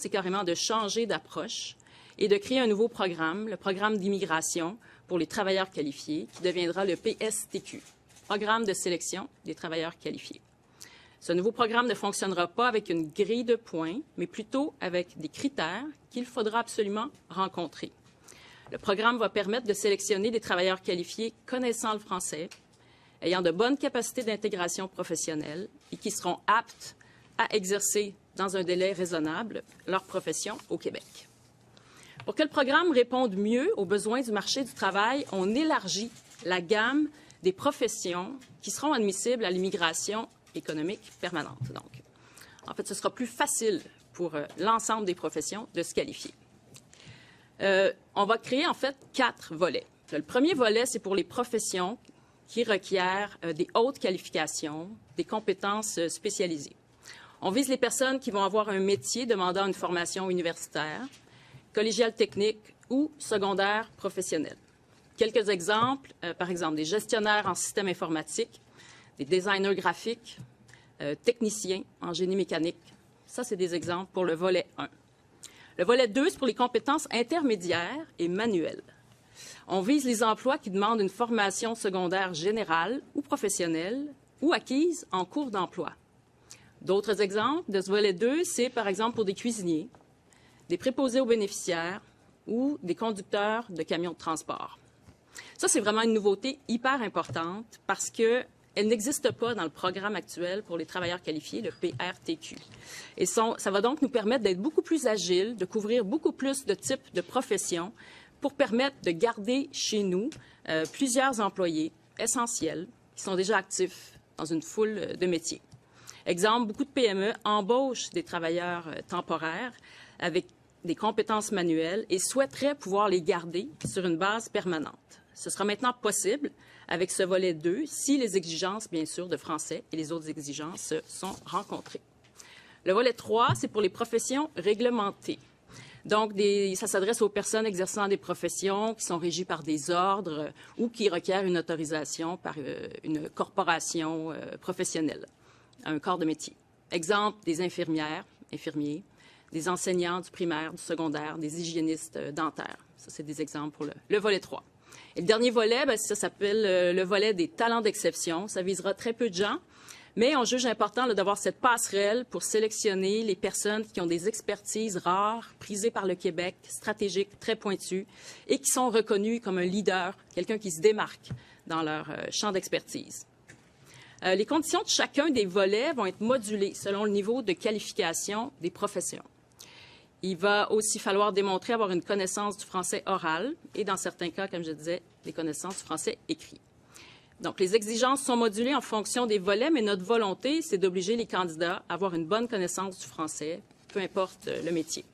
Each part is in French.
c'est carrément de changer d'approche et de créer un nouveau programme, le programme d'immigration pour les travailleurs qualifiés, qui deviendra le PSTQ, Programme de sélection des travailleurs qualifiés. Ce nouveau programme ne fonctionnera pas avec une grille de points, mais plutôt avec des critères qu'il faudra absolument rencontrer. Le programme va permettre de sélectionner des travailleurs qualifiés connaissant le français, ayant de bonnes capacités d'intégration professionnelle et qui seront aptes à exercer dans un délai raisonnable leur profession au Québec. Pour que le programme réponde mieux aux besoins du marché du travail, on élargit la gamme des professions qui seront admissibles à l'immigration économique permanente. Donc, en fait, ce sera plus facile pour l'ensemble des professions de se qualifier. On va créer en fait 4 volets. Le premier volet, c'est pour les professions qui requièrent des hautes qualifications, des compétences spécialisées. On vise les personnes qui vont avoir un métier demandant une formation universitaire, collégiale technique ou secondaire professionnelle. Quelques exemples, par exemple, des gestionnaires en système informatique, des designers graphiques, techniciens en génie mécanique. Ça, c'est des exemples pour le volet 1. Le volet 2, c'est pour les compétences intermédiaires et manuelles. On vise les emplois qui demandent une formation secondaire générale ou professionnelle ou acquise en cours d'emploi. D'autres exemples de ce volet 2, c'est par exemple pour des cuisiniers, des préposés aux bénéficiaires ou des conducteurs de camions de transport. Ça, c'est vraiment une nouveauté hyper importante parce qu'elle n'existe pas dans le programme actuel pour les travailleurs qualifiés, le PRTQ. Et ça va donc nous permettre d'être beaucoup plus agiles, de couvrir beaucoup plus de types de professions pour permettre de garder chez nous plusieurs employés essentiels qui sont déjà actifs dans une foule de métiers. Exemple, beaucoup de PME embauchent des travailleurs temporaires avec des compétences manuelles et souhaiteraient pouvoir les garder sur une base permanente. Ce sera maintenant possible avec ce volet 2 si les exigences, bien sûr, de français et les autres exigences sont rencontrées. Le volet 3, c'est pour les professions réglementées. Donc, ça s'adresse aux personnes exerçant des professions qui sont régies par des ordres ou qui requièrent une autorisation par une corporation professionnelle, un corps de métier. Exemple, des infirmières, infirmiers, des enseignants du primaire, du secondaire, des hygiénistes dentaires. Ça, c'est des exemples pour le volet 3. Et le dernier volet, ça s'appelle le volet des talents d'exception. Ça visera très peu de gens, mais on juge important d'avoir cette passerelle pour sélectionner les personnes qui ont des expertises rares, prisées par le Québec, stratégiques, très pointues, et qui sont reconnues comme un leader, quelqu'un qui se démarque dans leur champ d'expertise. Les conditions de chacun des volets vont être modulées selon le niveau de qualification des professions. Il va aussi falloir démontrer avoir une connaissance du français oral et, dans certains cas, comme je disais, des connaissances du français écrit. Donc, les exigences sont modulées en fonction des volets, mais notre volonté, c'est d'obliger les candidats à avoir une bonne connaissance du français, peu importe le métier.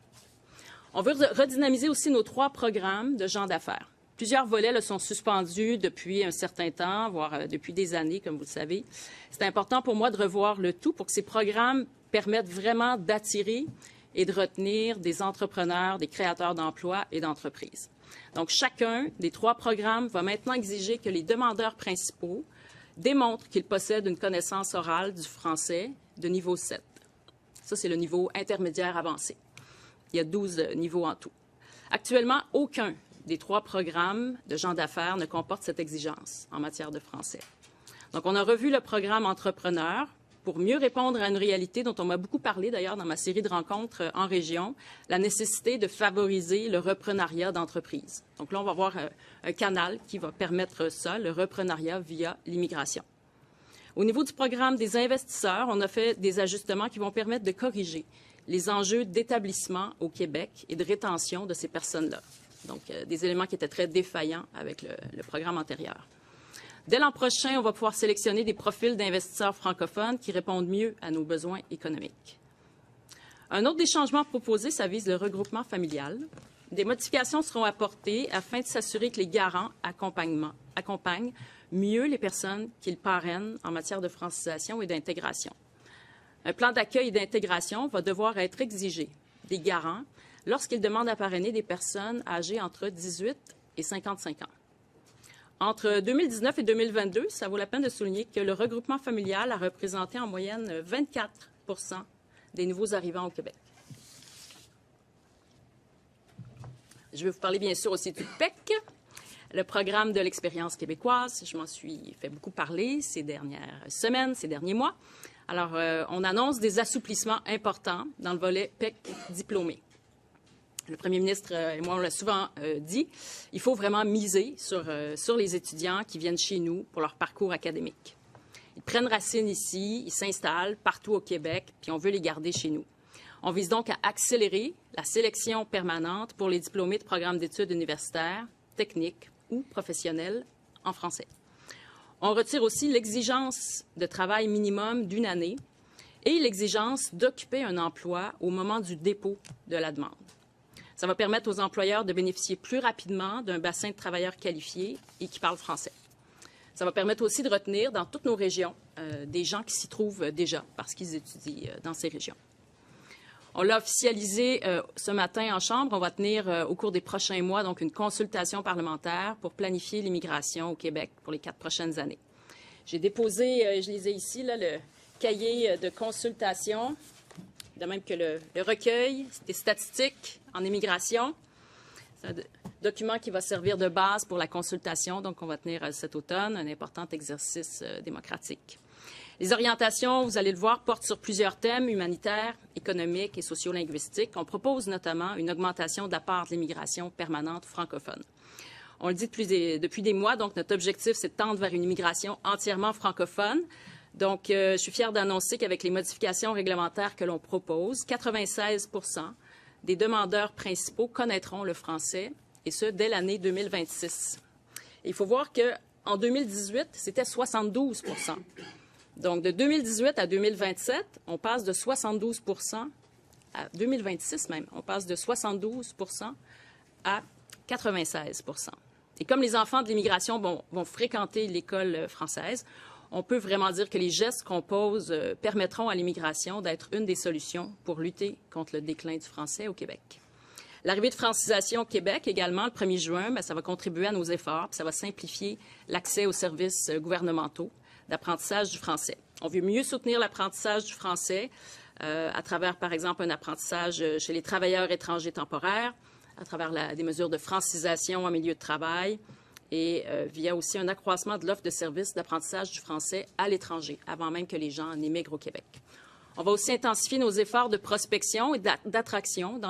On veut redynamiser aussi nos 3 programmes de gens d'affaires. Plusieurs volets sont suspendus depuis un certain temps, voire depuis des années, comme vous le savez. C'est important pour moi de revoir le tout pour que ces programmes permettent vraiment d'attirer et de retenir des entrepreneurs, des créateurs d'emplois et d'entreprises. Donc, chacun des 3 programmes va maintenant exiger que les demandeurs principaux démontrent qu'ils possèdent une connaissance orale du français de niveau 7. Ça, c'est le niveau intermédiaire avancé. Il y a 12 niveaux en tout. Actuellement, aucun des 3 programmes de gens d'affaires ne comporte cette exigence en matière de français. Donc, on a revu le programme Entrepreneur pour mieux répondre à une réalité dont on m'a beaucoup parlé, d'ailleurs, dans ma série de rencontres en région, la nécessité de favoriser le reprenariat d'entreprises. Donc là, on va avoir un canal qui va permettre ça, le reprenariat via l'immigration. Au niveau du programme des investisseurs, on a fait des ajustements qui vont permettre de corriger les enjeux d'établissement au Québec et de rétention de ces personnes-là. Donc, des éléments qui étaient très défaillants avec le programme antérieur. Dès l'an prochain, on va pouvoir sélectionner des profils d'investisseurs francophones qui répondent mieux à nos besoins économiques. Un autre des changements proposés, ça vise le regroupement familial. Des modifications seront apportées afin de s'assurer que les garants accompagnent mieux les personnes qu'ils parrainent en matière de francisation et d'intégration. Un plan d'accueil et d'intégration va devoir être exigé des garants lorsqu'ils demandent à parrainer des personnes âgées entre 18 et 55 ans. Entre 2019 et 2022, ça vaut la peine de souligner que le regroupement familial a représenté en moyenne 24 % des nouveaux arrivants au Québec. Je vais vous parler bien sûr aussi du PEC, le programme de l'expérience québécoise. Je m'en suis fait beaucoup parler ces dernières semaines, ces derniers mois. Alors, on annonce des assouplissements importants dans le volet PEC diplômé. Le premier ministre et moi, on l'a souvent dit, il faut vraiment miser sur les étudiants qui viennent chez nous pour leur parcours académique. Ils prennent racine ici, ils s'installent partout au Québec, puis on veut les garder chez nous. On vise donc à accélérer la sélection permanente pour les diplômés de programmes d'études universitaires, techniques ou professionnels en français. On retire aussi l'exigence de travail minimum d'1 année et l'exigence d'occuper un emploi au moment du dépôt de la demande. Ça va permettre aux employeurs de bénéficier plus rapidement d'un bassin de travailleurs qualifiés et qui parlent français. Ça va permettre aussi de retenir dans toutes nos régions des gens qui s'y trouvent déjà parce qu'ils étudient dans ces régions. On l'a officialisé ce matin en Chambre. On va tenir au cours des prochains mois donc une consultation parlementaire pour planifier l'immigration au Québec pour les 4 prochaines années. J'ai déposé, je les ai ici, là, le cahier de consultation, de même que le recueil des statistiques en immigration. C'est un document qui va servir de base pour la consultation, donc on va tenir cet automne, un important exercice démocratique. Les orientations, vous allez le voir, portent sur plusieurs thèmes humanitaires, économiques et sociolinguistiques. On propose notamment une augmentation de la part de l'immigration permanente francophone. On le dit depuis des mois, donc notre objectif, c'est de tendre vers une immigration entièrement francophone. Donc, je suis fière d'annoncer qu'avec les modifications réglementaires que l'on propose, 96 % des demandeurs principaux connaîtront le français, et ce, dès l'année 2026. Et il faut voir qu'en 2018, c'était 72 %. Donc, de 2018 à 2027, on passe de 72 % à 2026 même, on passe de 72 % à 96 %. Et comme les enfants de l'immigration vont fréquenter l'école française, on peut vraiment dire que les gestes qu'on pose permettront à l'immigration d'être une des solutions pour lutter contre le déclin du français au Québec. L'arrivée de francisation au Québec également, le 1er juin, ça va contribuer à nos efforts, puis ça va simplifier l'accès aux services gouvernementaux d'apprentissage du français. On veut mieux soutenir l'apprentissage du français à travers, par exemple, un apprentissage chez les travailleurs étrangers temporaires, à travers des mesures de francisation en milieu de travail et via aussi un accroissement de l'offre de services d'apprentissage du français à l'étranger, avant même que les gens n'émigrent au Québec. On va aussi intensifier nos efforts de prospection et d'attraction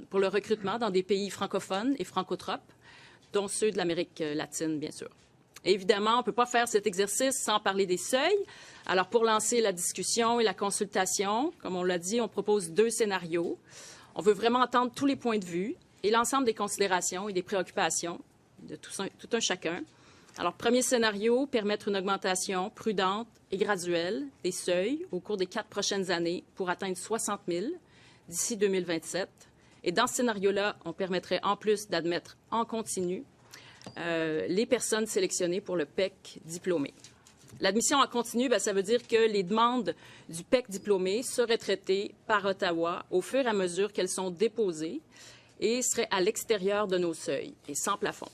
pour le recrutement dans des pays francophones et francotropes, dont ceux de l'Amérique latine, bien sûr. Et évidemment, on ne peut pas faire cet exercice sans parler des seuils. Alors, pour lancer la discussion et la consultation, comme on l'a dit, on propose 2 scénarios. On veut vraiment entendre tous les points de vue et l'ensemble des considérations et des préoccupations de tout un chacun. Alors, premier scénario, permettre une augmentation prudente et graduelle des seuils au cours des 4 prochaines années pour atteindre 60 000 d'ici 2027. Et dans ce scénario-là, on permettrait en plus d'admettre en continu les personnes sélectionnées pour le PEC diplômé. L'admission en continu, ça veut dire que les demandes du PEC diplômé seraient traitées par Ottawa au fur et à mesure qu'elles sont déposées et seraient à l'extérieur de nos seuils et sans plafond.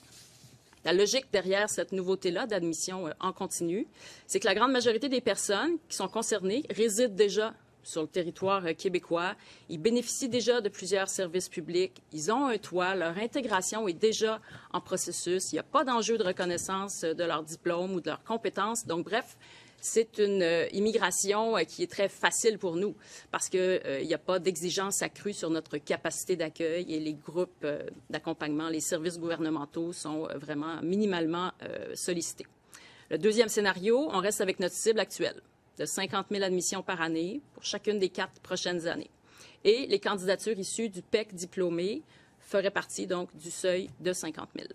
La logique derrière cette nouveauté-là d'admission en continu, c'est que la grande majorité des personnes qui sont concernées résident déjà sur le territoire québécois. Ils bénéficient déjà de plusieurs services publics. Ils ont un toit. Leur intégration est déjà en processus. Il n'y a pas d'enjeu de reconnaissance de leur diplôme ou de leurs compétences. Donc, bref, c'est une immigration qui est très facile pour nous parce qu'il n'y a pas d'exigence accrue sur notre capacité d'accueil et les groupes d'accompagnement, les services gouvernementaux sont vraiment minimalement sollicités. Le deuxième scénario, on reste avec notre cible actuelle de 50 000 admissions par année pour chacune des 4 prochaines années. Et les candidatures issues du PEC diplômé feraient partie donc du seuil de 50 000.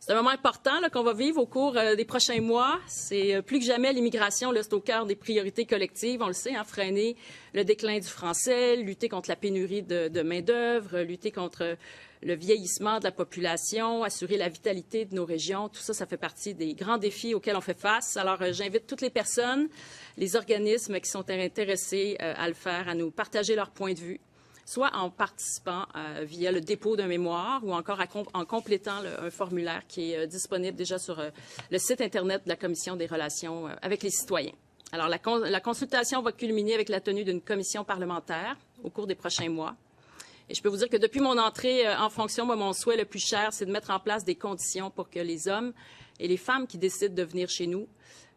C'est un moment important qu'on va vivre au cours des prochains mois. C'est plus que jamais l'immigration, c'est au cœur des priorités collectives. On le sait, freiner le déclin du français, lutter contre la pénurie de main-d'œuvre, lutter contre le vieillissement de la population, assurer la vitalité de nos régions. Tout ça, ça fait partie des grands défis auxquels on fait face. Alors, j'invite toutes les personnes, les organismes qui sont intéressés à le faire, à nous partager leur point de vue, soit en participant via le dépôt d'un mémoire ou encore en complétant un formulaire qui est disponible déjà sur le site Internet de la Commission des relations avec les citoyens. Alors, la consultation va culminer avec la tenue d'une commission parlementaire au cours des prochains mois. Et je peux vous dire que depuis mon entrée en fonction, moi, mon souhait le plus cher, c'est de mettre en place des conditions pour que les hommes et les femmes qui décident de venir chez nous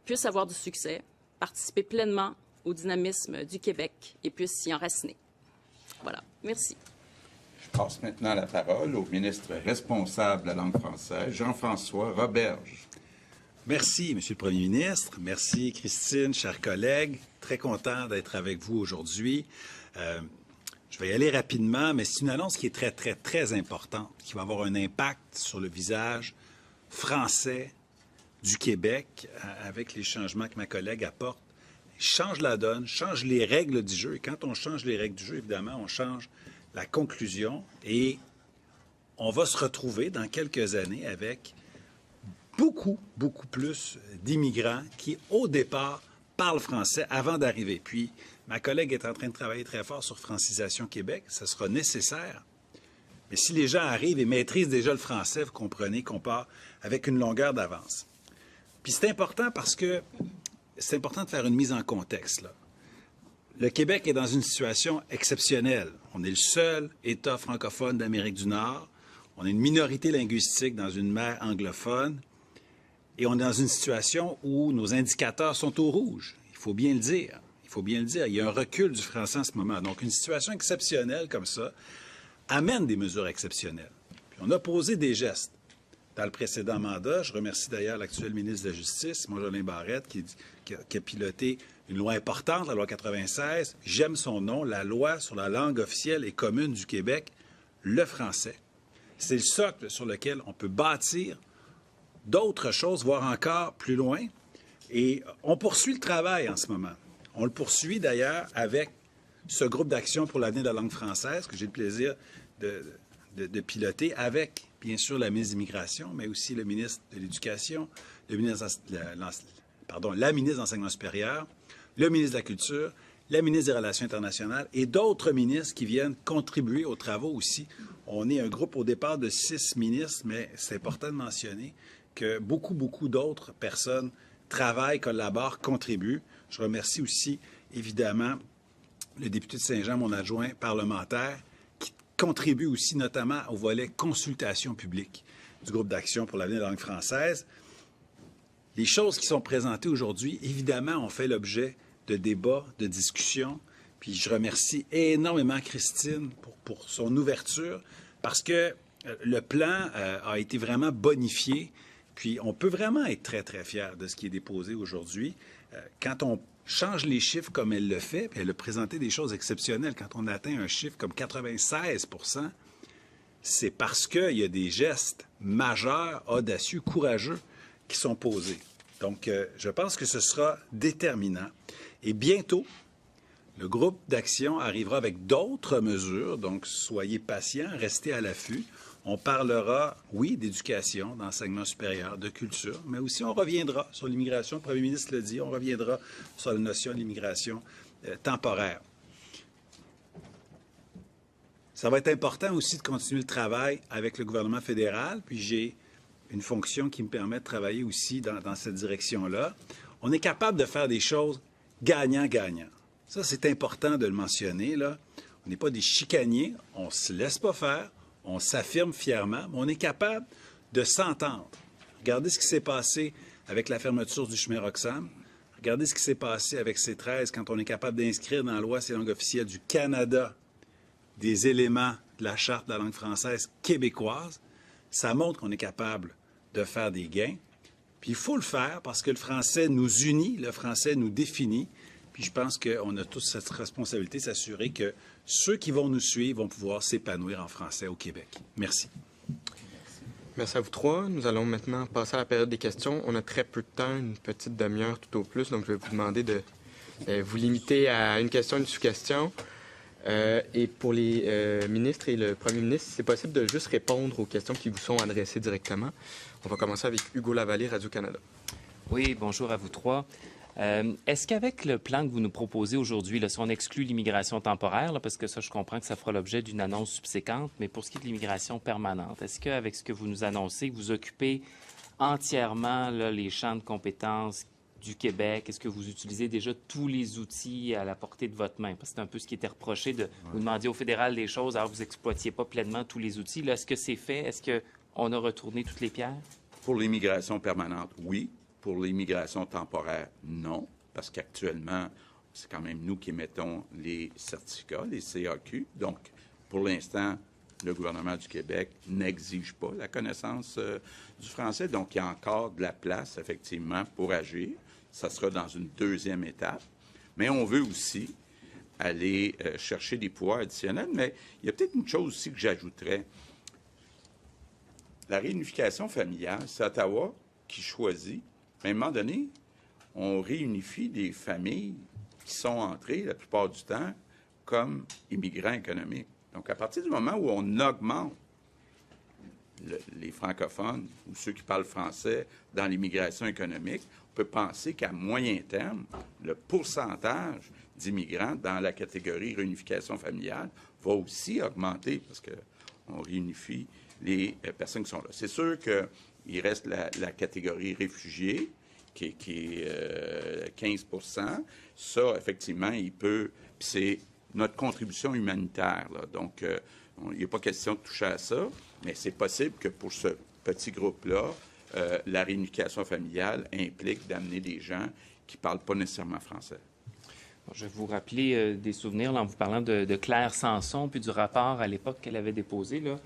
puissent avoir du succès, participer pleinement au dynamisme du Québec et puissent s'y enraciner. Voilà. Merci. Je passe maintenant la parole au ministre responsable de la langue française, Jean-François Roberge. Merci, Monsieur le Premier ministre. Merci, Christine, chers collègues. Très content d'être avec vous aujourd'hui. Je vais y aller rapidement, mais c'est une annonce qui est très, très, très importante, qui va avoir un impact sur le visage français du Québec avec les changements que ma collègue apporte. Change la donne, change les règles du jeu. Et quand on change les règles du jeu, évidemment, on change la conclusion et on va se retrouver dans quelques années avec beaucoup, beaucoup plus d'immigrants qui, au départ, parlent français avant d'arriver. Puis, ma collègue est en train de travailler très fort sur Francisation Québec. Ça sera nécessaire. Mais si les gens arrivent et maîtrisent déjà le français, vous comprenez qu'on part avec une longueur d'avance. Puis c'est important parce que c'est important de faire une mise en contexte, là. Le Québec est dans une situation exceptionnelle. On est le seul État francophone d'Amérique du Nord. On est une minorité linguistique dans une mer anglophone. Et on est dans une situation où nos indicateurs sont au rouge. Il faut bien le dire. Il faut bien le dire. Il y a un recul du français en ce moment. Donc, une situation exceptionnelle comme ça amène des mesures exceptionnelles. Puis on a posé des gestes. Dans le précédent mandat, je remercie d'ailleurs l'actuel ministre de la Justice, Jolin Barrette, qui a piloté une loi importante, la loi 96. J'aime son nom, la loi sur la langue officielle et commune du Québec, le français. C'est le socle sur lequel on peut bâtir d'autres choses, voire encore plus loin. Et on poursuit le travail en ce moment. On le poursuit d'ailleurs avec ce groupe d'action pour l'avenir de la langue française que j'ai le plaisir de piloter avec, bien sûr, la ministre de l'Immigration, mais aussi le ministre de l'Éducation, la ministre de l'Enseignement supérieur, le ministre de la Culture, la ministre des Relations internationales et d'autres ministres qui viennent contribuer aux travaux aussi. On est un groupe au départ de 6 ministres, mais c'est important de mentionner que beaucoup, beaucoup d'autres personnes travaillent, collaborent, contribuent. Je remercie aussi, évidemment, le député de Saint-Jean, mon adjoint parlementaire, qui contribue aussi notamment au volet consultation publique du groupe d'action pour l'avenir de la langue française. Les choses qui sont présentées aujourd'hui, évidemment, ont fait l'objet de débats, de discussions. Puis je remercie énormément Christine pour son ouverture parce que le plan a été vraiment bonifié. Puis on peut vraiment être très, très fier de ce qui est déposé aujourd'hui. Quand on change les chiffres comme elle le fait, puis elle a présenté des choses exceptionnelles. Quand on atteint un chiffre comme 96 %, c'est parce qu'il y a des gestes majeurs, audacieux, courageux qui sont posés. Donc, je pense que ce sera déterminant. Et bientôt, le groupe d'action arrivera avec d'autres mesures. Donc, soyez patients, restez à l'affût. On parlera, oui, d'éducation, d'enseignement supérieur, de culture, mais aussi on reviendra sur l'immigration. Le premier ministre l'a dit, on reviendra sur la notion de l'immigration temporaire. Ça va être important aussi de continuer le travail avec le gouvernement fédéral, puis j'ai une fonction qui me permet de travailler aussi dans cette direction-là. On est capable de faire des choses gagnant-gagnant. Ça, c'est important de le mentionner, là. On n'est pas des chicaniers, on ne se laisse pas faire, on s'affirme fièrement, mais on est capable de s'entendre. Regardez ce qui s'est passé avec la fermeture du chemin Roxham. Regardez ce qui s'est passé avec C13 quand on est capable d'inscrire dans la loi ces langues officielles du Canada des éléments de la Charte de la langue française québécoise. Ça montre qu'on est capable de faire des gains. Puis il faut le faire parce que le français nous unit, le français nous définit. Puis je pense qu'on a tous cette responsabilité de s'assurer que ceux qui vont nous suivre vont pouvoir s'épanouir en français au Québec. Merci. Merci à vous trois. Nous allons maintenant passer à la période des questions. On a très peu de temps, une petite demi-heure tout au plus, donc je vais vous demander de vous limiter à une question, une sous-question. Et pour les ministres et le premier ministre, c'est possible de juste répondre aux questions qui vous sont adressées directement. On va commencer avec Hugo Lavallée, Radio-Canada. Oui, bonjour à vous trois. Est-ce qu'avec le plan que vous nous proposez aujourd'hui, là, si on exclut l'immigration temporaire, là, parce que ça, je comprends que ça fera l'objet d'une annonce subséquente, mais pour ce qui est de l'immigration permanente, est-ce qu'avec ce que vous nous annoncez, vous occupez entièrement là, les champs de compétences du Québec? Est-ce que vous utilisez déjà tous les outils à la portée de votre main? Parce que c'est un peu ce qui était reproché de vous demander au fédéral des choses alors que vous n'exploitiez pas pleinement tous les outils. Là, est-ce que c'est fait? Est-ce qu'on a retourné toutes les pierres? Pour l'immigration permanente, oui. Pour l'immigration temporaire, non. Parce qu'actuellement, c'est quand même nous qui émettons les certificats, les CAQ. Donc, pour l'instant, le gouvernement du Québec n'exige pas la connaissance du français. Donc, il y a encore de la place, effectivement, pour agir. Ça sera dans une deuxième étape. Mais on veut aussi aller chercher des pouvoirs additionnels. Mais il y a peut-être une chose aussi que j'ajouterais. La réunification familiale, c'est Ottawa qui choisit. Mais à un moment donné, on réunifie des familles qui sont entrées, la plupart du temps, comme immigrants économiques. Donc, à partir du moment où on augmente les francophones ou ceux qui parlent français dans l'immigration économique, on peut penser qu'à moyen terme, le pourcentage d'immigrants dans la catégorie réunification familiale va aussi augmenter parce qu'on réunifie les personnes qui sont là. C'est sûr qu'il reste la catégorie réfugiés qui est 15 %. Ça, effectivement, il peut... Puis c'est notre contribution humanitaire, là. Donc, il n'est pas question de toucher à ça, mais c'est possible que pour ce petit groupe-là, la réunification familiale implique d'amener des gens qui ne parlent pas nécessairement français. Bon, je vais vous rappeler des souvenirs là, en vous parlant de Claire Sanson, puis du rapport à l'époque qu'elle avait déposé, là.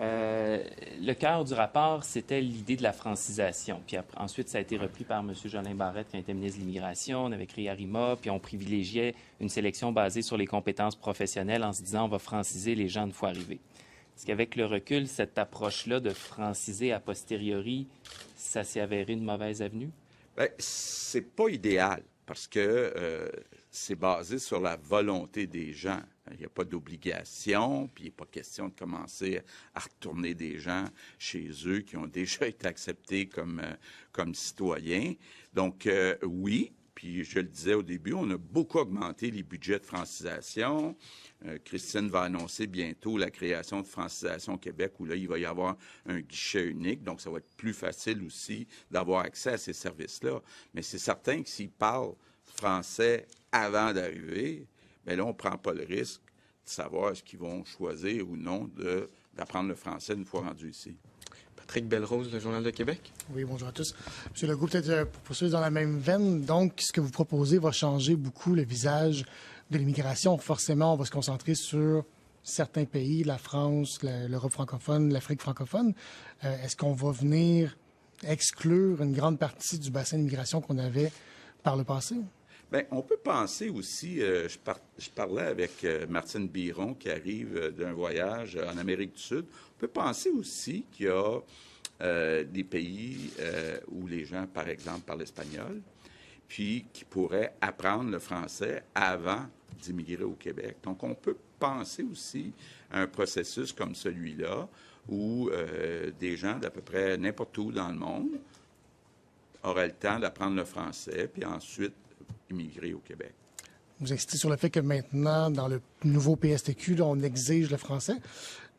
Le cœur du rapport, c'était l'idée de la francisation. Puis ensuite, ça a été repris par M. Jolin Barrette, qui était ministre de l'Immigration. On avait créé ARIMA, puis on privilégiait une sélection basée sur les compétences professionnelles en se disant on va franciser les gens une fois arrivés. Est-ce qu'avec le recul, cette approche-là de franciser a posteriori, ça s'est avéré une mauvaise avenue? Bien, c'est pas idéal parce que c'est basé sur la volonté des gens. Il n'y a pas d'obligation, puis il n'est pas question de commencer à retourner des gens chez eux qui ont déjà été acceptés comme citoyens. Donc, oui, puis je le disais au début, on a beaucoup augmenté les budgets de francisation. Christine va annoncer bientôt la création de Francisation Québec, où là, il va y avoir un guichet unique. Donc, ça va être plus facile aussi d'avoir accès à ces services-là. Mais c'est certain que s'ils parlent français avant d'arriver, bien là, on ne prend pas le risque de savoir est-ce qu'ils vont choisir ou non d'apprendre le français une fois rendus ici. Patrick Belrose, le Journal de Québec. Oui, bonjour à tous. Monsieur Legault, peut-être pour poursuivre dans la même veine, donc, ce que vous proposez va changer beaucoup le visage de l'immigration. Forcément, on va se concentrer sur certains pays, la France, l'Europe francophone, l'Afrique francophone. Est-ce qu'on va venir exclure une grande partie du bassin d'immigration qu'on avait par le passé? Bien, on peut penser aussi, je parlais avec Martine Biron qui arrive d'un voyage en Amérique du Sud, on peut penser aussi qu'il y a des pays où les gens, par exemple, parlent espagnol, puis qui pourraient apprendre le français avant d'immigrer au Québec. Donc, on peut penser aussi à un processus comme celui-là où des gens d'à peu près n'importe où dans le monde auraient le temps d'apprendre le français, puis ensuite immigrer au Québec. Vous insistez sur le fait que maintenant, dans le nouveau PSTQ, là, on exige le français.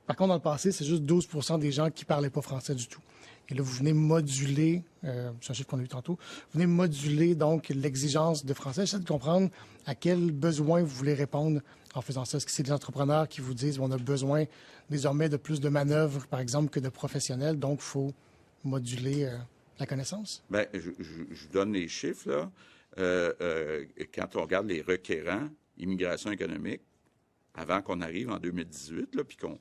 Par contre, dans le passé, c'est juste 12 % des gens qui ne parlaient pas français du tout. Et là, vous venez moduler, c'est un chiffre qu'on a eu tantôt, vous venez moduler donc l'exigence de français. J'essaie de comprendre à quel besoin vous voulez répondre en faisant ça. Est-ce que c'est des entrepreneurs qui vous disent on a besoin désormais de plus de manœuvres, par exemple, que de professionnels, donc il faut moduler la connaissance? Bien, je donne les chiffres, là. Quand on regarde les requérants immigration économique, avant qu'on arrive en 2018, là, puis qu'on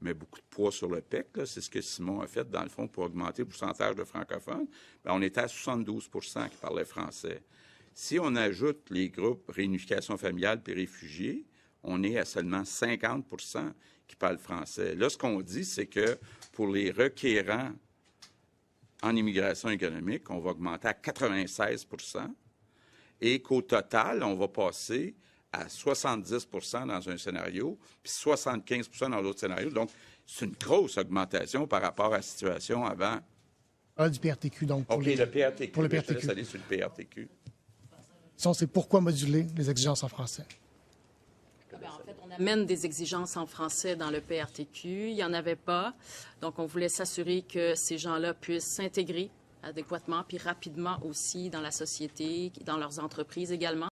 met beaucoup de poids sur le PEC, là, c'est ce que Simon a fait, dans le fond, pour augmenter le pourcentage de francophones, bien, on était à 72 % qui parlaient français. Si on ajoute les groupes réunification familiale et réfugiés, on est à seulement 50 % qui parlent français. Là, ce qu'on dit, c'est que pour les requérants en immigration économique, on va augmenter à 96 % et qu'au total, on va passer à 70 % dans un scénario, puis 75 % dans l'autre scénario. Donc, c'est une grosse augmentation par rapport à la situation avant. Du PRTQ, donc. OK, le PRTQ. Pour le Je te PRTQ. laisse aller sur le PRTQ. C'est pourquoi moduler les exigences en français? Bien, en fait, on amène des exigences en français dans le PRTQ. Il n'y en avait pas. Donc, on voulait s'assurer que ces gens-là puissent s'intégrer adéquatement puis rapidement aussi dans la société, dans leurs entreprises également.